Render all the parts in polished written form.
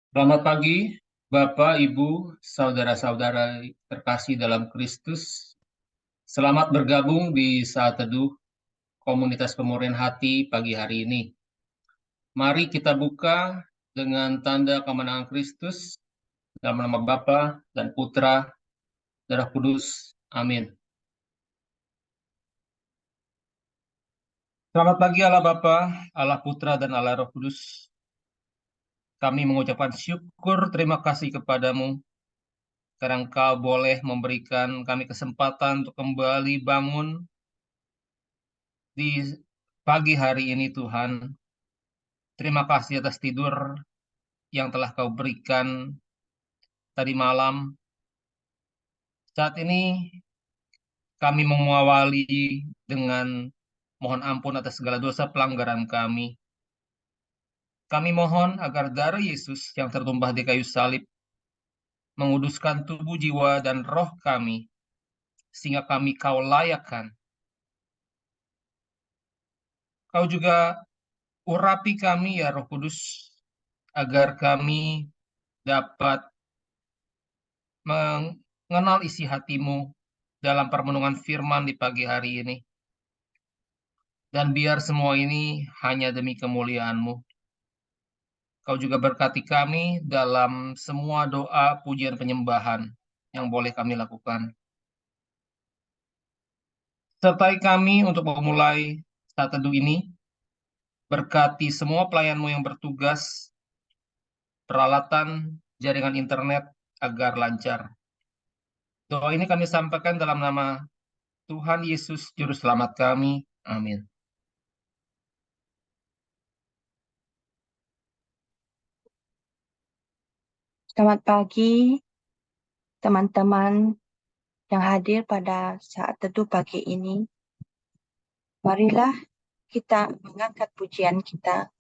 Selamat pagi, Bapak, Ibu, saudara-saudara terkasih dalam Kristus. Selamat bergabung di saat teduh komunitas pemurian hati pagi hari ini. Mari kita buka dengan tanda kemenangan Kristus dalam nama Bapa dan Putra dan Roh Kudus. Amin. Selamat pagi Allah Bapa, Allah Putra dan Allah Roh Kudus. Kami mengucapkan syukur terima kasih kepadamu karena Engkau boleh memberikan kami kesempatan untuk kembali bangun di pagi hari ini Tuhan. Terima kasih atas tidur yang telah Kau berikan tadi malam. Saat ini kami mengawali dengan mohon ampun atas segala dosa pelanggaran kami. Kami mohon agar darah Yesus yang tertumpah di kayu salib menguduskan tubuh, jiwa, dan roh kami, sehingga kami Kau layakkan. Kau juga urapi kami ya Roh Kudus, agar kami dapat mengenal isi hatimu dalam permenungan firman di pagi hari ini. Dan biar semua ini hanya demi kemuliaan-Mu. Kau juga berkati kami dalam semua doa, pujian, penyembahan yang boleh kami lakukan. Sertai kami untuk memulai saat teduh ini. Berkati semua pelayan-Mu yang bertugas, peralatan, jaringan internet agar lancar. Doa ini kami sampaikan dalam nama Tuhan Yesus, Juru Selamat kami. Amin. Selamat pagi, teman-teman yang hadir pada saat teduh pagi ini. Marilah kita mengangkat pujian kita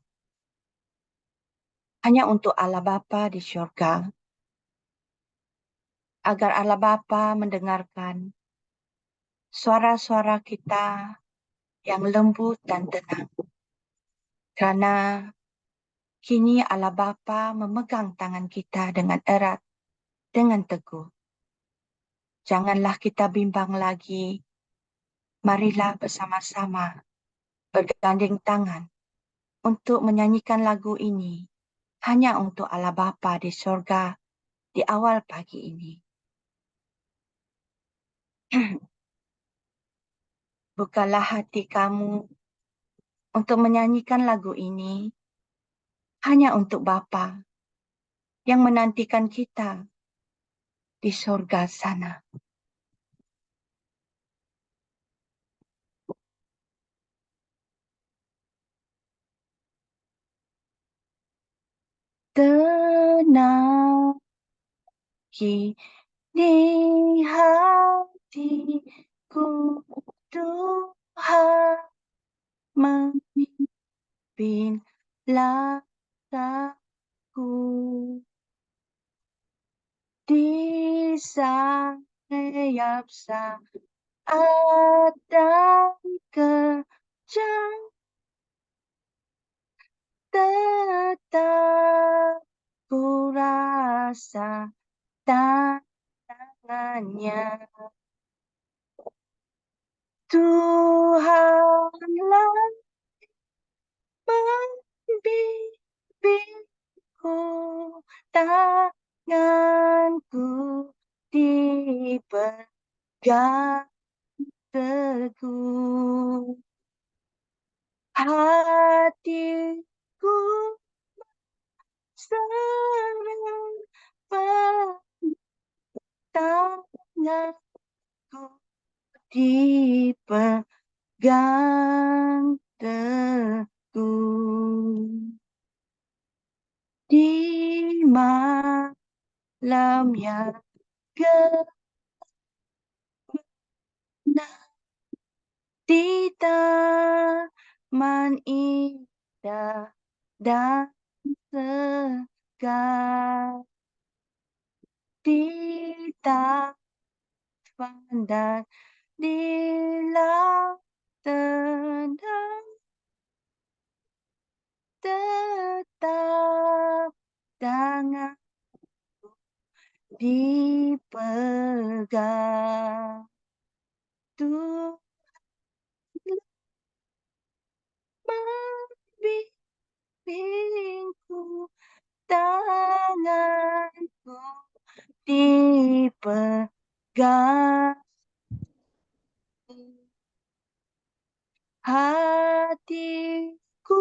hanya untuk Allah Bapa di surga, agar Allah Bapa mendengarkan suara-suara kita yang lembut dan tenang. Karena kini Allah Bapa memegang tangan kita dengan erat, dengan teguh. Janganlah kita bimbang lagi. Marilah bersama-sama bergandeng tangan untuk menyanyikan lagu ini hanya untuk Allah Bapa di sorga di awal pagi ini. Bukalah hati kamu untuk menyanyikan lagu ini hanya untuk Bapa yang menantikan kita di sorga sana. Tenang di hatiku, Tuhan memimpin langkahku. Di sayap saat dan kejang, tetap ku rasa tangannya. Tuhanlah membimbingku, tanganku dipegang teguh. Hatiku serang tanganku dipegang teguh. Di malam yang gelap, di taman indah dan segar, di taman dan di laut tenang, tetap tangan dipegang. Tuhan membimbingku, tanganku dipegang. Hatiku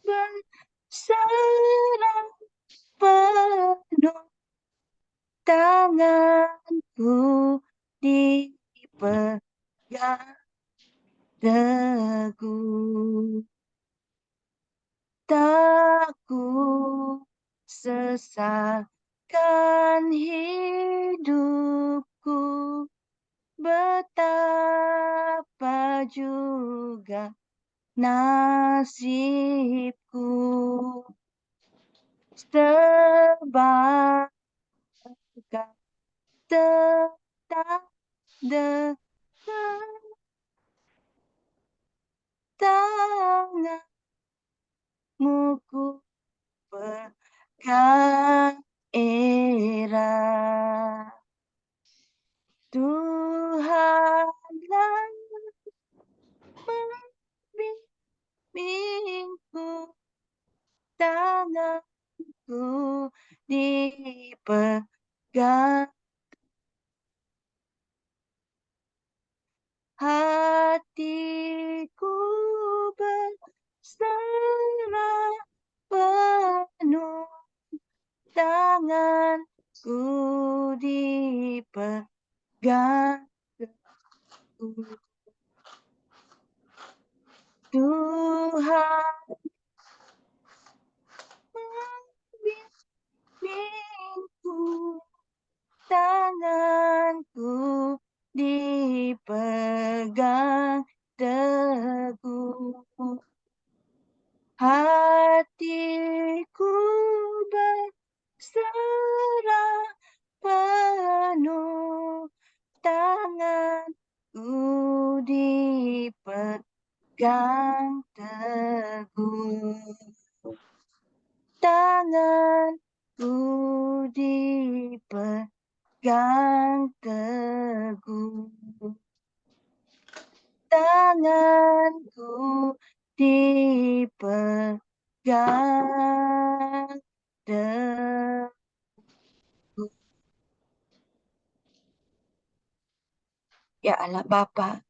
berserah penuh, tanganku dipegang teguh. Tak ku sesalkan hidupku, betapa juga nasibku. Sebab kau tetap dekat, tanganmu ku pegang erat. Tuhanlah membimbingku, tanganku dipegang. Hatiku berserah penuh, tanganku dipegang teguh. Tuhan membimbingku, tanganku dipegang teguh. Hatiku berserah penuh, tanganku dipegang teguh. Tanganku dipegang teguh. Tanganku dipegang teguh. Ya Allah Bapa,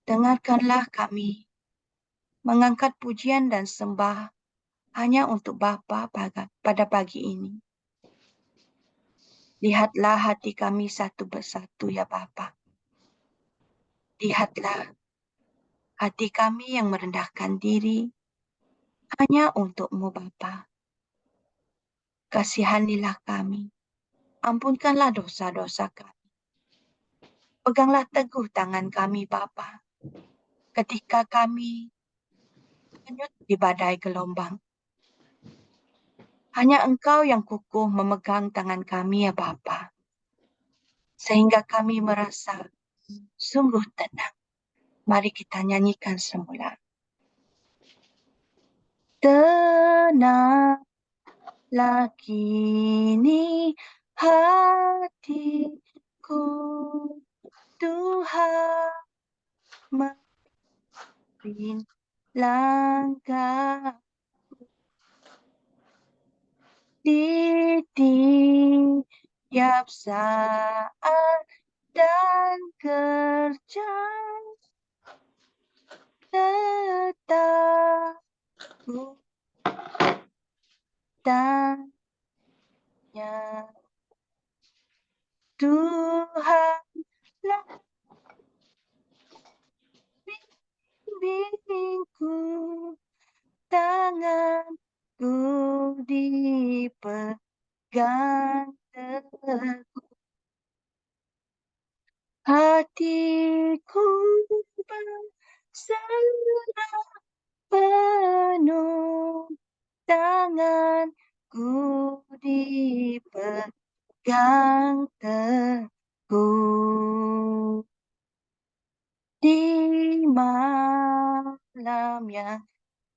dengarkanlah kami mengangkat pujian dan sembah hanya untuk Bapa pada pagi ini. Lihatlah hati kami satu persatu ya Bapa. Lihatlah hati kami yang merendahkan diri hanya untuk-Mu Bapa. Kasihanilah kami. Ampunkanlah dosa-dosa kami. Peganglah teguh tangan kami Bapa. Ketika kami hanyut di badai gelombang. Hanya Engkau yang kukuh memegang tangan kami ya Bapa. Sehingga kami merasa sungguh tenang. Mari kita nyanyikan semula. Tenanglah kini hatiku, Tuhan memimpin langkah di tiap saat dan kerja. Tetap ku tanya, Tuhanlah bimbingku, tanganku dipegang teguh. Hatiku berserah penuh, tanganku dipegang teguh. Di malam yang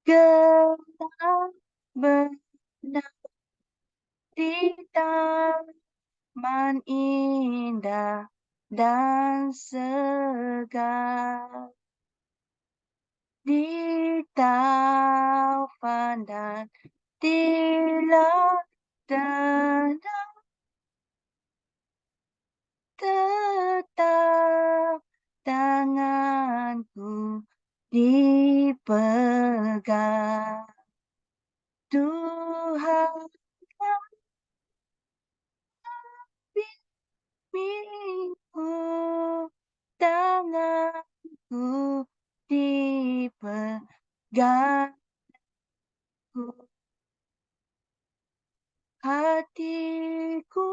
gelap benar, di man indah dan segar di taufan dan di lautan tetap tanganku dipegang Tuhan yang bimbingku tanganku dipegang hatiku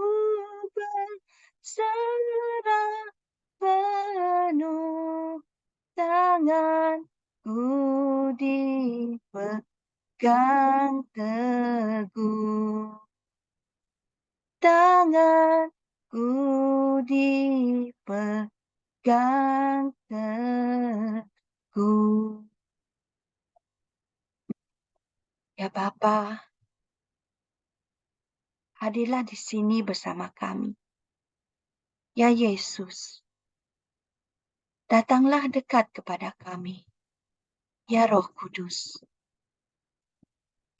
berserah penuh tanganku dipegang teguh tanganku dipegang teguh. Ya Bapa, hadirlah di sini bersama kami. Ya Yesus, datanglah dekat kepada kami. Ya Roh Kudus,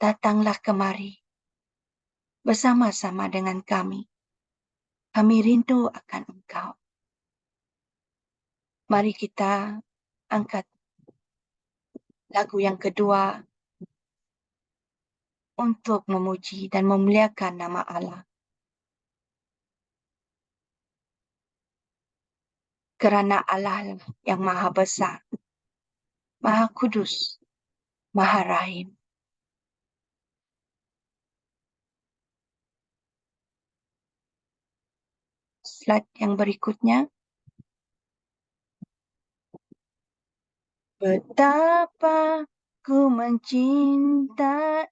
datanglah kemari bersama-sama dengan kami. Kami rindu akan Engkau. Mari kita angkat lagu yang kedua untuk memuji dan memuliakan nama Allah. Kerana Allah yang Maha Besar, Maha Kudus, Maha Rahim. Slide yang berikutnya. Betapa ku mencintai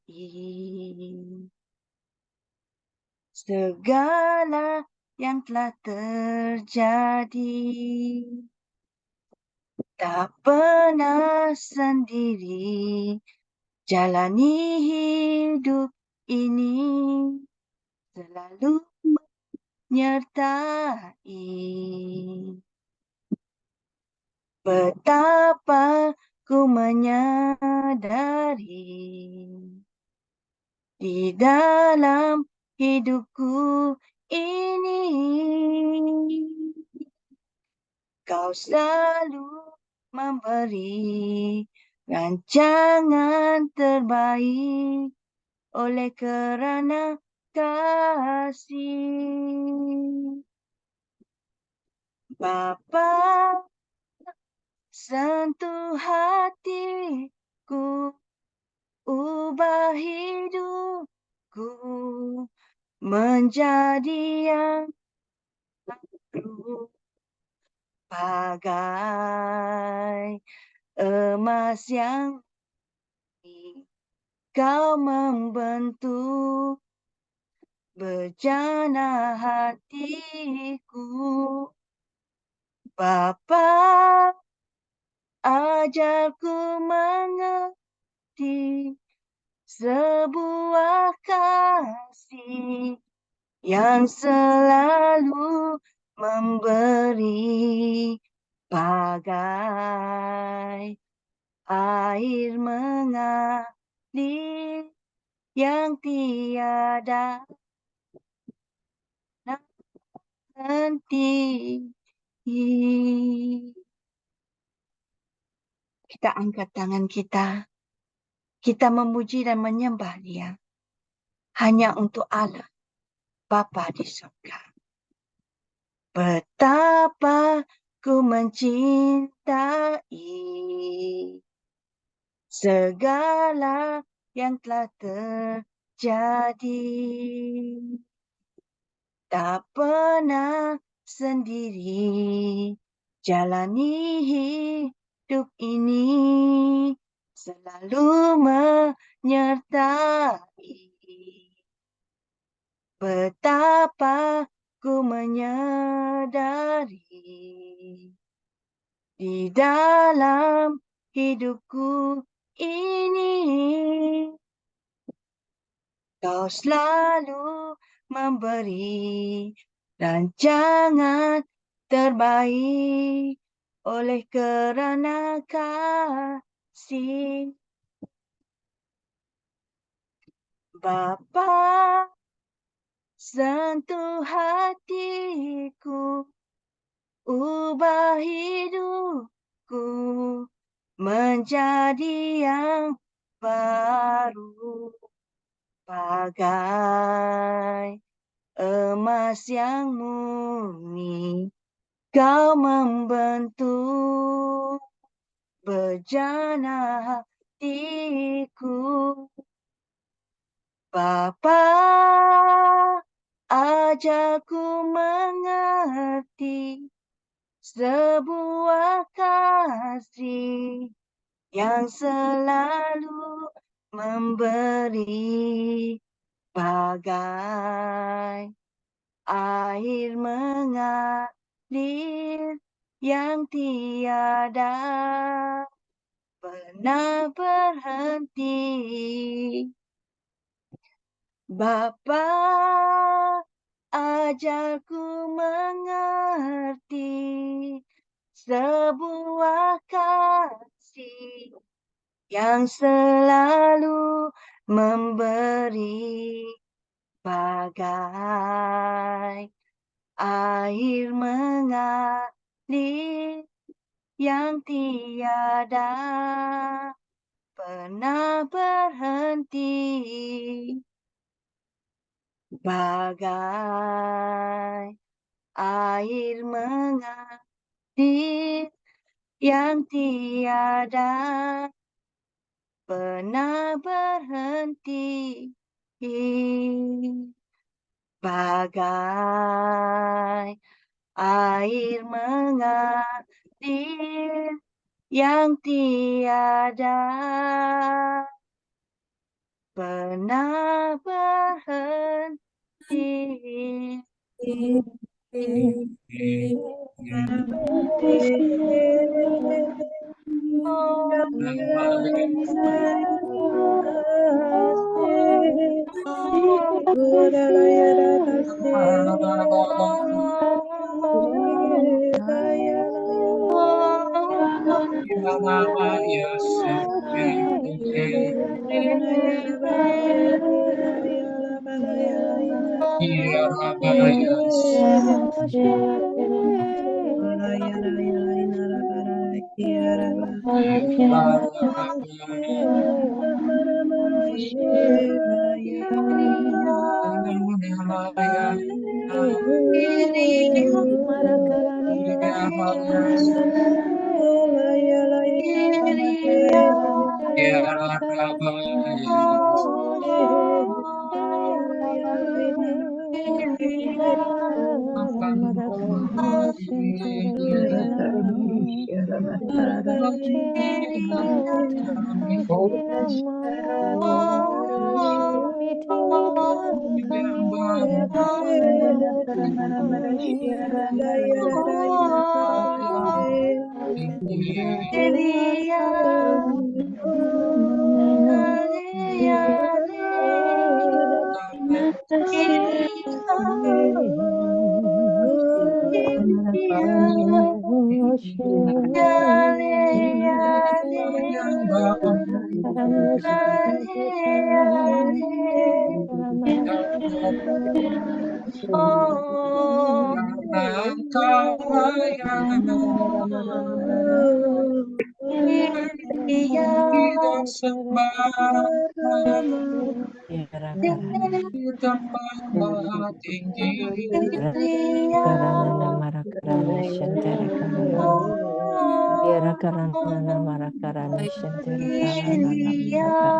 segala yang telah terjadi. Tak pernah sendiri jalani hidup ini, selalu menyertai. Betapa ku menyadari di dalam hidupku ini Kau selalu memberi rancangan terbaik oleh kerana kasih. Bapa, sentuh hatiku, ubah hidupku menjadi yang baru. Bagai emas yang kau membentuk bejana hatiku. Bapa, ajarku mengerti sebuah kasih yang selalu memberi bagai air mengalir yang tiada henti. Kita angkat tangan kita. Kita memuji dan menyembah Dia. Hanya untuk Allah, Bapa di surga. Betapa ku mencintai segala yang telah terjadi. Tak pernah sendiri jalani hidup ini, selalu menyertai. Betapa ku menyadari di dalam hidupku ini Kau selalu memberi dan jangan terbaik oleh kerana kasih. Bapa, sentuh hatiku, ubah hidupku menjadi yang baru, bagai emas yang murni. Kau membentuk bejana hatiku. Bapa, ajarku mengerti sebuah kasih yang selalu memberi, bagai air mengalir yang tiada pernah berhenti. Bapa, ajarku mengerti sebuah kasih yang selalu memberi, bagai air mengalir yang tiada pernah berhenti, bagai air mengalir yang tiada pernah berhenti, bagai air mengalir yang tiada pernah berhenti. Tidak sembarangan di tempat maha tinggi. Karana marakarana shantere karana. Yara karana marakarana shantere karana marakarana.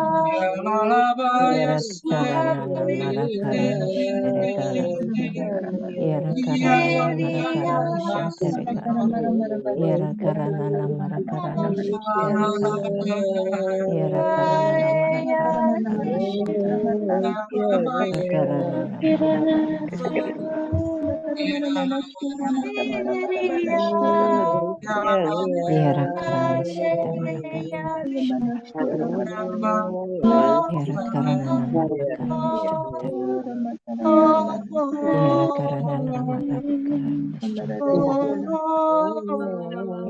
Yara karana marakarana shantere karana. Yara karana marakarana shantere karana. Yara karana marakarana shantere karana. Yara karana marakarana shantere karana. Karana marakarana. Diara karana shinta marakarana Diara karana namarakarana shinta Diara karana namarakarana shinta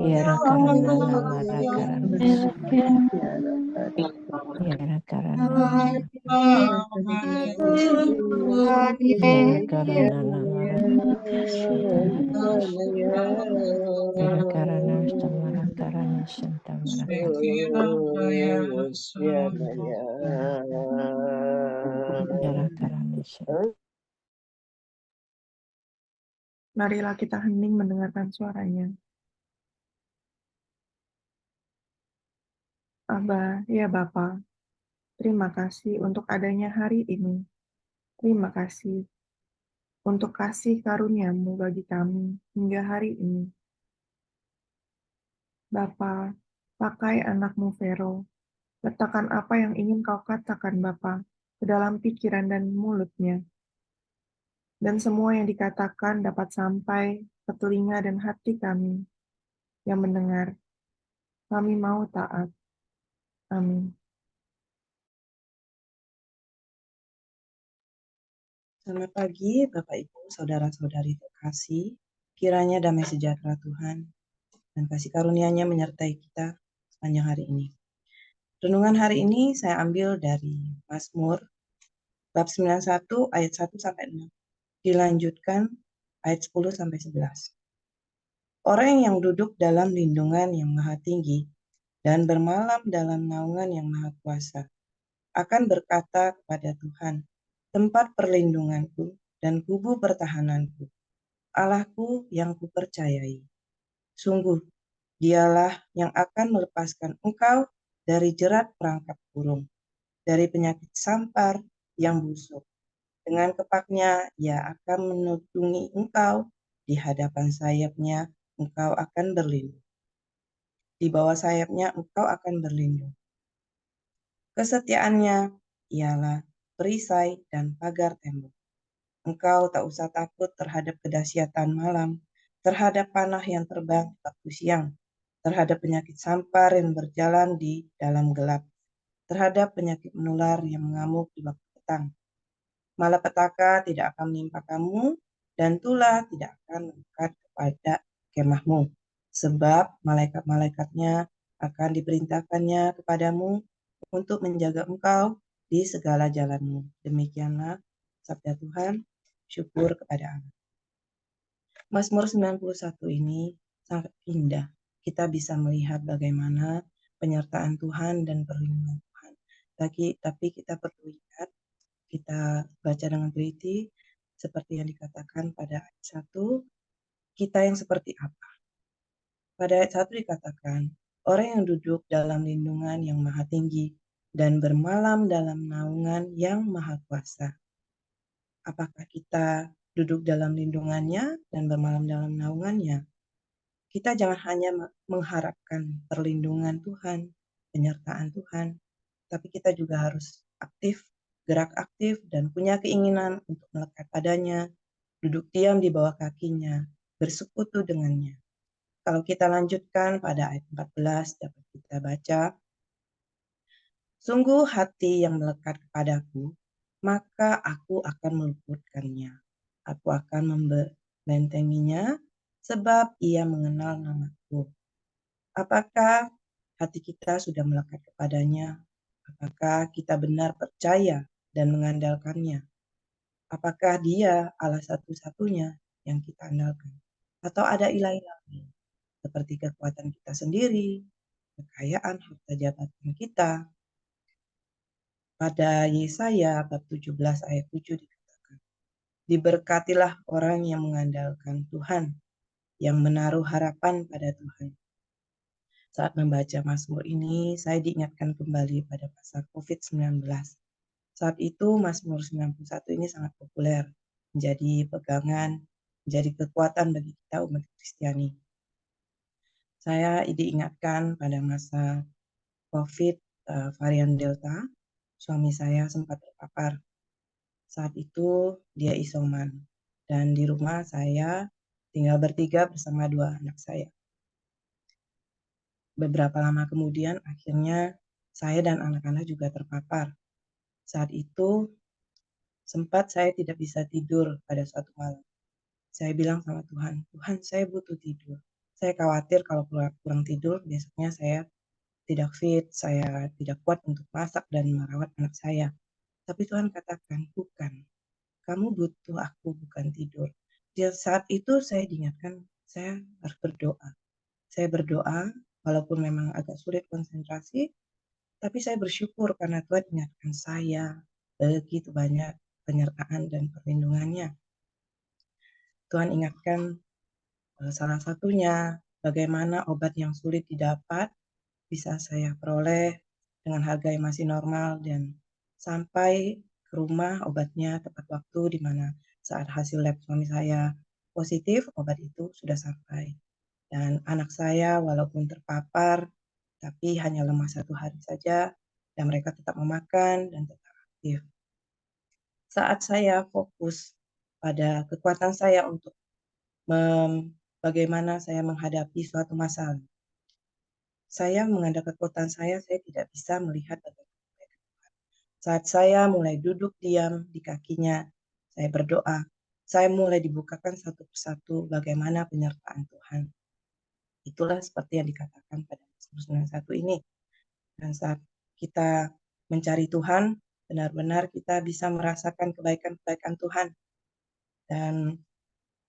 Diara karana namarakarana shinta Diara karana Diara karana namarakarana shinta marakarana Diara karana namarakarana shinta marakarana Diara karana shinta. Marilah kita hening mendengarkan suaranya. Aba, ya Bapa, terima kasih untuk adanya hari ini. Terima kasih untuk kasih karunia-Mu bagi kami hingga hari ini. Bapa, pakai anak-Mu Vero. Letakkan apa yang ingin Kau katakan Bapa ke dalam pikiran dan mulutnya. Dan semua yang dikatakan dapat sampai ke telinga dan hati kami yang mendengar. Kami mau taat. Amin. Selamat pagi, Bapak Ibu, saudara-saudari terkasih. Kiranya damai sejahtera Tuhan dan kasih karunia-Nya menyertai kita sepanjang hari ini. Renungan hari ini saya ambil dari Mazmur bab 91 ayat 1 sampai 6. Dilanjutkan ayat 10 sampai 11. Orang yang duduk dalam lindungan yang maha tinggi dan bermalam dalam naungan yang maha kuasa akan berkata kepada Tuhan, tempat perlindunganku dan kubu pertahananku, Allahku yang kupercayai. Sungguh, Dialah yang akan melepaskan engkau dari jerat perangkap burung, dari penyakit sampar yang busuk. Dengan kepaknya Ia akan melindungi engkau, di hadapan sayapnya engkau akan berlindung. Di bawah sayapnya engkau akan berlindung. Kesetiaannya ialah perisai dan pagar tembok. Engkau tak usah takut terhadap kedahsyatan malam, terhadap panah yang terbang di waktu siang, terhadap penyakit sampar yang berjalan di dalam gelap, terhadap penyakit menular yang mengamuk di waktu petang. Malapetaka tidak akan menimpa kamu, dan tulah tidak akan mendekat kepada kemahmu, sebab malaikat-malaikatnya akan diperintahkannya kepadamu untuk menjaga engkau di segala jalanmu. Demikianlah sabda Tuhan. Syukur kepada Allah. Mazmur 91 ini sangat indah. Kita bisa melihat bagaimana penyertaan Tuhan dan perlindungan Tuhan. Tapi kita perlu ingat, kita baca dengan teliti, seperti yang dikatakan pada ayat 1, kita yang seperti apa? Pada ayat 1 dikatakan, orang yang duduk dalam lindungan yang maha tinggi dan bermalam dalam naungan yang maha kuasa. Apakah kita duduk dalam lindungannya dan bermalam dalam naungannya? Kita jangan hanya mengharapkan perlindungan Tuhan, penyertaan Tuhan, tapi kita juga harus aktif, gerak aktif, dan punya keinginan untuk melekat padanya, duduk diam di bawah kakinya, bersekutu dengannya. Kalau kita lanjutkan pada ayat 14 dapat kita baca, sungguh hati yang melekat kepadaku, maka aku akan meluputkannya. Aku akan membentenginya, sebab ia mengenal namaku. Apakah hati kita sudah melekat kepadanya? Apakah kita benar percaya dan mengandalkannya? Apakah Dia Allah satu-satunya yang kita andalkan? Atau ada ilah-ilah lain, seperti kekuatan kita sendiri, kekayaan, harta jabatan kita? Pada Yesaya bab 17 ayat 7 dikatakan, diberkatilah orang yang mengandalkan Tuhan, yang menaruh harapan pada Tuhan. Saat membaca Mazmur ini, saya diingatkan kembali pada masa COVID-19. Saat itu Mazmur 91 ini sangat populer, menjadi pegangan, menjadi kekuatan bagi kita umat Kristiani. Saya diingatkan pada masa COVID varian Delta, suami saya sempat terpapar. Saat itu dia isoman dan di rumah saya tinggal bertiga bersama 2 anak saya. Beberapa lama kemudian akhirnya saya dan anak-anak juga terpapar. Saat itu sempat saya tidak bisa tidur pada suatu malam. Saya bilang sama Tuhan, "Tuhan, saya butuh tidur. Saya khawatir kalau kurang tidur, besoknya saya tidak fit, saya tidak kuat untuk masak dan merawat anak saya." Tapi Tuhan katakan, "Bukan, kamu butuh aku, bukan tidur." Di saat itu saya diingatkan, saya harus berdoa. Saya berdoa, walaupun memang agak sulit konsentrasi, tapi saya bersyukur karena Tuhan ingatkan saya begitu banyak penyertaan dan perlindungannya. Tuhan ingatkan salah satunya bagaimana obat yang sulit didapat bisa saya peroleh dengan harga yang masih normal dan sampai ke rumah obatnya tepat waktu di mana saat hasil lab suami saya positif, obat itu sudah sampai. Dan anak saya walaupun terpapar, tapi hanya lemah 1 hari saja, dan mereka tetap memakan dan tetap aktif. Saat saya fokus pada kekuatan saya untuk bagaimana saya menghadapi suatu masalah, saya mengandalkan kekuatan saya tidak bisa melihat bagaimana kebaikan Tuhan. Saat saya mulai duduk diam di kakinya, saya berdoa, saya mulai dibukakan satu persatu bagaimana penyertaan Tuhan. Itulah seperti yang dikatakan pada Mazmur 91 ini. Dan saat kita mencari Tuhan, benar-benar kita bisa merasakan kebaikan-kebaikan Tuhan. Dan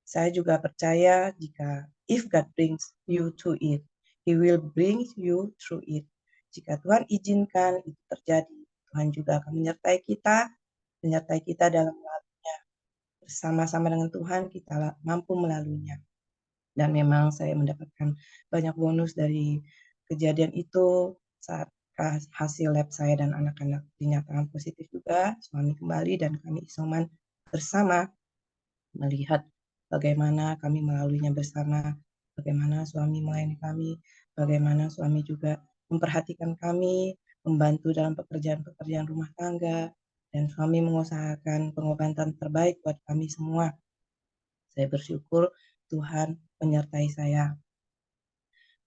saya juga percaya jika if God brings you to it, He will bring you through it. Jika Tuhan izinkan itu terjadi, Tuhan juga akan menyertai kita dalam melaluinya. Bersama-sama dengan Tuhan kita mampu melaluinya. Dan memang saya mendapatkan banyak bonus dari kejadian itu saat hasil lab saya dan anak-anak dinyatakan positif juga, suami kembali dan kami isoman bersama melihat bagaimana kami melaluinya bersama, bagaimana suami melayani kami, bagaimana suami juga memperhatikan kami, membantu dalam pekerjaan-pekerjaan rumah tangga, dan suami mengusahakan pengobatan terbaik buat kami semua. Saya bersyukur Tuhan menyertai saya.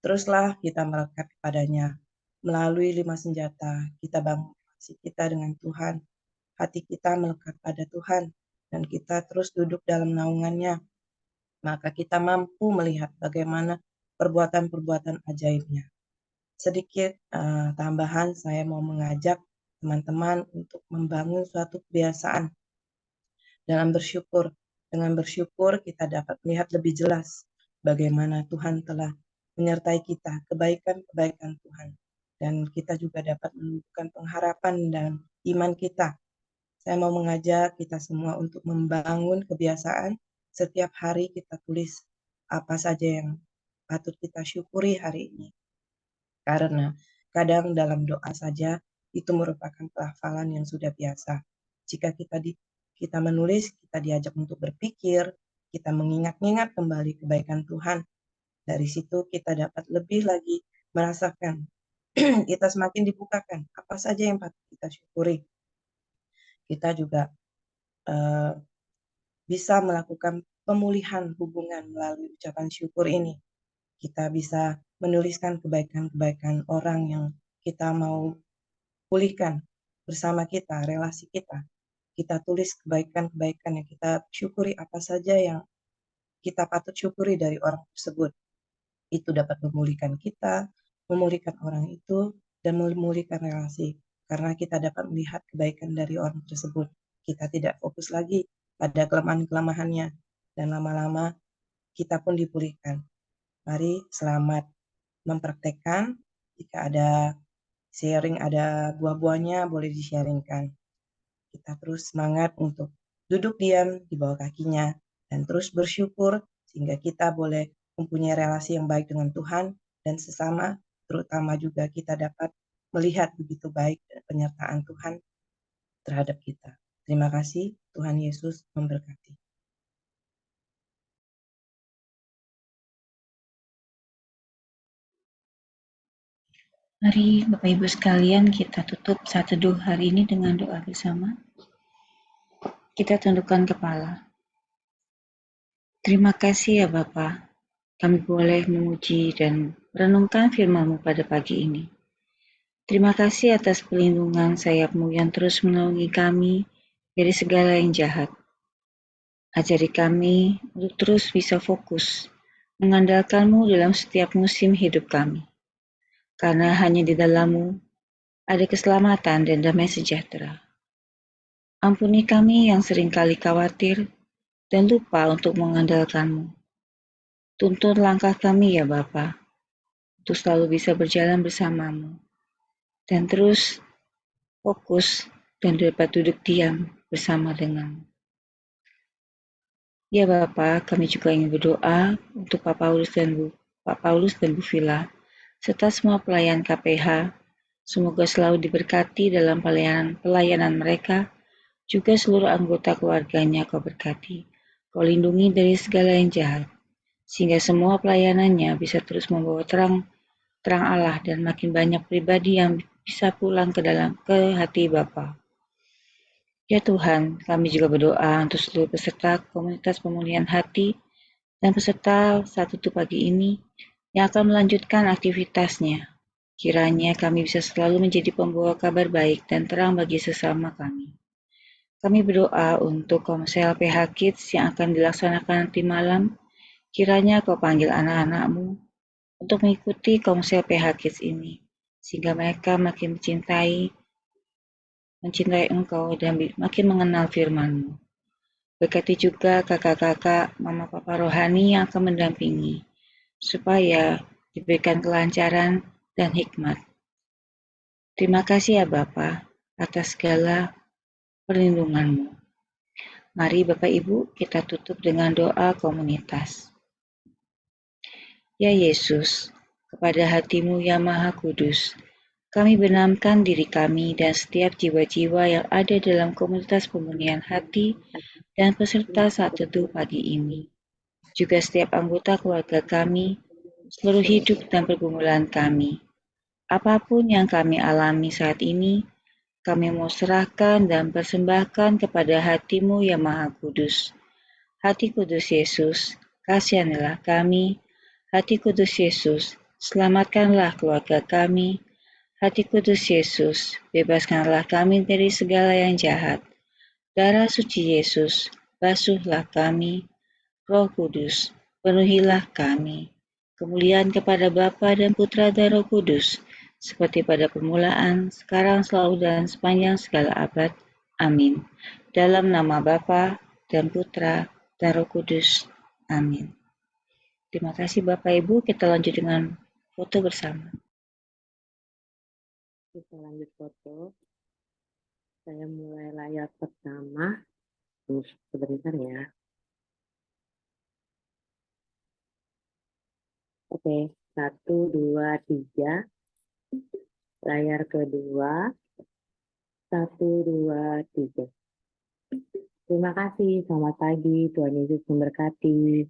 Teruslah kita melekat kepadanya. Melalui 5 senjata, kita bangun relasi kita dengan Tuhan. Hati kita melekat pada Tuhan, dan kita terus duduk dalam naungannya. Maka kita mampu melihat bagaimana perbuatan-perbuatan ajaibnya. Sedikit tambahan, saya mau mengajak teman-teman untuk membangun suatu kebiasaan dalam bersyukur. Dengan bersyukur kita dapat melihat lebih jelas bagaimana Tuhan telah menyertai kita, kebaikan-kebaikan Tuhan. Dan kita juga dapat menumbuhkan pengharapan dan iman kita. Saya mau mengajak kita semua untuk membangun kebiasaan setiap hari kita tulis apa saja yang patut kita syukuri hari ini. Karena kadang dalam doa saja itu merupakan pelafalan yang sudah biasa. Jika kita menulis, kita diajak untuk berpikir, kita mengingat-ingat kembali kebaikan Tuhan. Dari situ kita dapat lebih lagi merasakan kita semakin dibukakan apa saja yang patut kita syukuri. Kita juga bisa melakukan pemulihan hubungan melalui ucapan syukur ini. Kita bisa menuliskan kebaikan-kebaikan orang yang kita mau pulihkan bersama kita, relasi kita. Kita tulis kebaikan-kebaikan yang kita syukuri apa saja yang kita patut syukuri dari orang tersebut. Itu dapat memulihkan kita, memulihkan orang itu, dan memulihkan relasi. Karena kita dapat melihat kebaikan dari orang tersebut. Kita tidak fokus lagi pada kelemahan-kelemahannya. Dan lama-lama kita pun dipulihkan. Mari selamat mempraktekkan. Jika ada sharing, ada buah-buahnya, boleh di-sharingkan. Kita terus semangat untuk duduk diam di bawah kakinya dan terus bersyukur sehingga kita boleh mempunyai relasi yang baik dengan Tuhan dan sesama, terutama juga kita dapat melihat begitu baik penyertaan Tuhan terhadap kita. Terima kasih, Tuhan Yesus memberkati. Mari Bapak Ibu sekalian kita tutup saat teduh hari ini dengan doa bersama. Kita tundukkan kepala. Terima kasih ya Bapa. Kami boleh memuji dan merenungkan firman-Mu pada pagi ini. Terima kasih atas perlindungan sayap-Mu yang terus menaungi kami dari segala yang jahat. Ajari kami untuk terus bisa fokus, mengandalkan-Mu dalam setiap musim hidup kami. Karena hanya di dalam-Mu ada keselamatan dan damai sejahtera. Ampuni kami yang seringkali khawatir dan lupa untuk mengandalkan-Mu. Tuntun langkah kami ya Bapa, untuk selalu bisa berjalan bersama-Mu. Dan terus fokus dan dapat duduk diam bersama dengan-Mu. Ya Bapa, kami juga ingin berdoa untuk Pak Paulus dan Bu Vila, serta semua pelayan KPH. Semoga selalu diberkati dalam pelayanan mereka, juga seluruh anggota keluarganya Kau berkati. Kau lindungi dari segala yang jahat, sehingga semua pelayanannya bisa terus membawa terang Allah dan makin banyak pribadi yang bisa pulang ke hati Bapa. Ya Tuhan, kami juga berdoa untuk seluruh peserta komunitas pemulihan hati dan peserta Satu Pagi ini yang akan melanjutkan aktivitasnya. Kiranya kami bisa selalu menjadi pembawa kabar baik dan terang bagi sesama kami. Kami berdoa untuk Komsel PH Kids yang akan dilaksanakan nanti malam. Kiranya Kau panggil anak-anak-Mu untuk mengikuti Komsel PH Kids ini, sehingga mereka makin mencintai Engkau dan makin mengenal firman-Mu. Berkati juga kakak-kakak, mama papa rohani yang akan mendampingi, supaya diberikan kelancaran dan hikmat. Terima kasih ya Bapa atas segala perlindungan-Mu. Mari Bapak Ibu kita tutup dengan doa komunitas. Ya Yesus, kepada hati-Mu yang Maha Kudus, kami benamkan diri kami dan setiap jiwa-jiwa yang ada dalam komunitas pemulihan hati dan peserta Satu Pagi ini. Juga setiap anggota keluarga kami, seluruh hidup dan pergumulan kami. Apapun yang kami alami saat ini, kami mau serahkan dan persembahkan kepada hati-Mu yang Maha Kudus. Hati Kudus Yesus, kasihanilah kami. Hati Kudus Yesus, selamatkanlah keluarga kami. Hati Kudus Yesus, bebaskanlah kami dari segala yang jahat. Darah suci Yesus, basuhlah kami. Roh Kudus, penuhilah kami. Kemuliaan kepada Bapa dan Putra dan Roh Kudus, seperti pada permulaan, sekarang, selalu, dan sepanjang segala abad. Amin. Dalam nama Bapa dan Putra dan Roh Kudus. Amin. Terima kasih Bapak Ibu, kita lanjut dengan foto bersama. Kita lanjut foto. Saya mulai layar pertama. Tunggu sebentar ya. Oke, 1, 2, 3. Layar kedua. 1, 2, 3. Terima kasih. Selamat pagi. Tuhan Yesus memberkati.